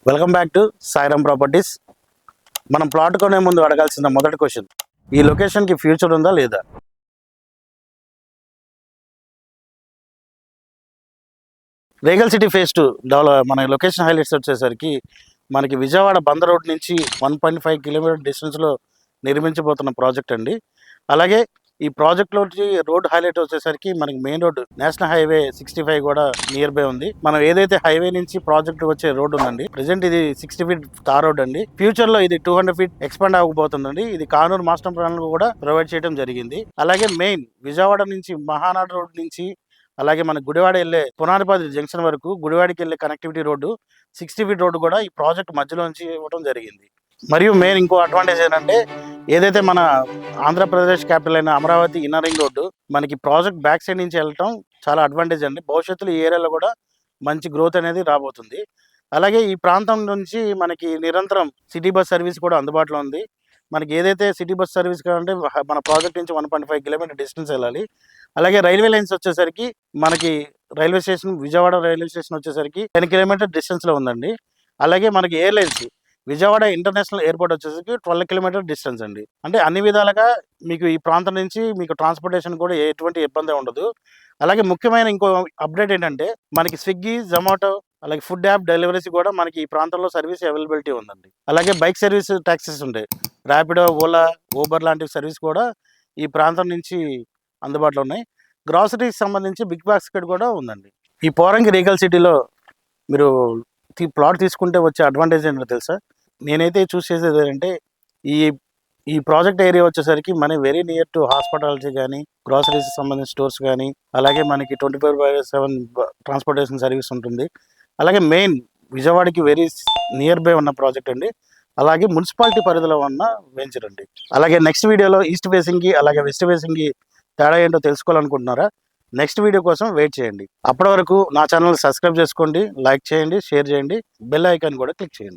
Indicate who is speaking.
Speaker 1: Welcome back to Sairam properties. మనం plot కొనే ముందు అడగాల్సిన మొదటి క్వశ్చన్, ఈ లొకేషన్కి ఫ్యూచర్ ఉందా లేదా? రేగల్ సిటీ ఫేజ్ 2 మన లొకేషన్ హైలైట్స్ వచ్చేసరికి మనకి విజయవాడ బందర్ రోడ్ నుంచి 1.5 కిలోమీటర్ డిస్టెన్స్లో నిర్మించబోతున్న ప్రాజెక్ట్ అండి. అలాగే ఈ ప్రాజెక్ట్లో రోడ్ హైలైట్ వచ్చేసరికి మనకి మెయిన్ రోడ్ నేషనల్ హైవే 65 కూడా నియర్ బై ఉంది. మనం ఏదైతే హైవే నుంచి ప్రాజెక్ట్ వచ్చే రోడ్ ఉందండి, ప్రెసెంట్ ఇది 60 ఫీట్ తార్ రోడ్ అండి. ఫ్యూచర్ లో ఇది 200 ఫీట్ ఎక్స్పాండ్ అవ్వబోతుందండి. ఇది కానూరు మాస్టర్ ప్లాన్ కూడా ప్రొవైడ్ చేయడం జరిగింది. అలాగే మెయిన్ విజయవాడ నుంచి మహానాడు రోడ్ నుంచి అలాగే మన గుడివాడ వెళ్ళే పునాదిపాది జంక్షన్ వరకు గుడివాడికి వెళ్ళే కనెక్టివిటీ రోడ్డు 60 ఫీట్ రోడ్డు కూడా ఈ ప్రాజెక్ట్ మధ్యలో నుంచి ఇవ్వడం జరిగింది. మరియు మెయిన్ ఇంకో అడ్వాంటేజ్ ఏంటంటే, ఏదైతే మన ఆంధ్రప్రదేశ్ క్యాపిటల్ అయిన అమరావతి ఇన్నర్ రింగ్ రోడ్డు మనకి ప్రాజెక్ట్ బ్యాక్ సైడ్ నుంచి వెళ్ళటం చాలా అడ్వాంటేజ్ అండి. భవిష్యత్తులో ఈ ఏరియాలో కూడా మంచి గ్రోత్ అనేది రాబోతుంది. అలాగే ఈ ప్రాంతం నుంచి మనకి నిరంతరం సిటీ బస్ సర్వీస్ కూడా అందుబాటులో ఉంది. మనకి ఏదైతే సిటీ బస్ సర్వీస్ కావాలంటే మన ప్రాజెక్ట్ నుంచి 1.5 కిలోమీటర్ డిస్టెన్స్ వెళ్ళాలి. అలాగే రైల్వే లైన్స్ వచ్చేసరికి మనకి railway station Vijayawada railway station వచ్చేసరికి 10 కిలోమీటర్ డిస్టెన్స్లో ఉందండి. అలాగే మనకి ఎయిర్లైన్స్ విజయవాడ ఇంటర్నేషనల్ ఎయిర్పోర్ట్ వచ్చేసరికి 12 కిలోమీటర్ డిస్టెన్స్ అండి. అంటే అన్ని విధాలుగా మీకు ఈ ప్రాంతం నుంచి మీకు ట్రాన్స్పోర్టేషన్ కూడా ఎటువంటి ఇబ్బంది ఉండదు. అలాగే ముఖ్యమైన ఇంకో అప్డేట్ ఏంటంటే, మనకి స్విగ్గీ, జొమాటో అలాగే ఫుడ్ యాప్ డెలివరీస్ కూడా మనకి ఈ ప్రాంతంలో సర్వీస్ అవైలబిలిటీ ఉందండి. అలాగే బైక్ సర్వీస్ ట్యాక్సీస్ ఉంటాయి, ర్యాపిడో, ఓలా, ఊబర్ లాంటి సర్వీస్ కూడా ఈ ప్రాంతం నుంచి అందుబాటులో ఉన్నాయి. గ్రాసరీకి సంబంధించి బిగ్ బాస్కెట్ కూడా ఉందండి. ఈ పోరంగి రీగల్ సిటీలో మీరు ప్లాట్ తీసుకుంటే వచ్చే అడ్వాంటేజ్ ఏంటో తెలుసా? నేనైతే చూస్ చేసేది ఏంటంటే, ఈ ఈ ప్రాజెక్ట్ ఏరియా వచ్చేసరికి మన వెరీ నియర్ టు హాస్పిటాలిటీ కానీ, గ్రాసరీస్ సంబంధించిన స్టోర్స్ కానీ, అలాగే మనకి 24/7 ట్రాన్స్పోర్టేషన్ సర్వీస్ ఉంటుంది. అలాగే మెయిన్ విజయవాడకి వెరీ నియర్ బై ఉన్న ప్రాజెక్ట్ అండి. అలాగే మున్సిపాలిటీ పరిధిలో ఉన్న వెంచర్ అండి. అలాగే నెక్స్ట్ వీడియోలో ఈస్ట్ ఫేసింగ్కి అలాగే వెస్ట్ ఫేసింగ్కి తేడా ఏంటో తెలుసుకోవాలనుకుంటున్నారా? నెక్స్ట్ వీడియో కోసం వెయిట్ చేయండి. అప్పటి వరకు నా ఛానల్ సబ్స్క్రైబ్ చేసుకోండి, లైక్ చేయండి, షేర్ చేయండి, బెల్ ఐకాన్ కూడా క్లిక్ చేయండి.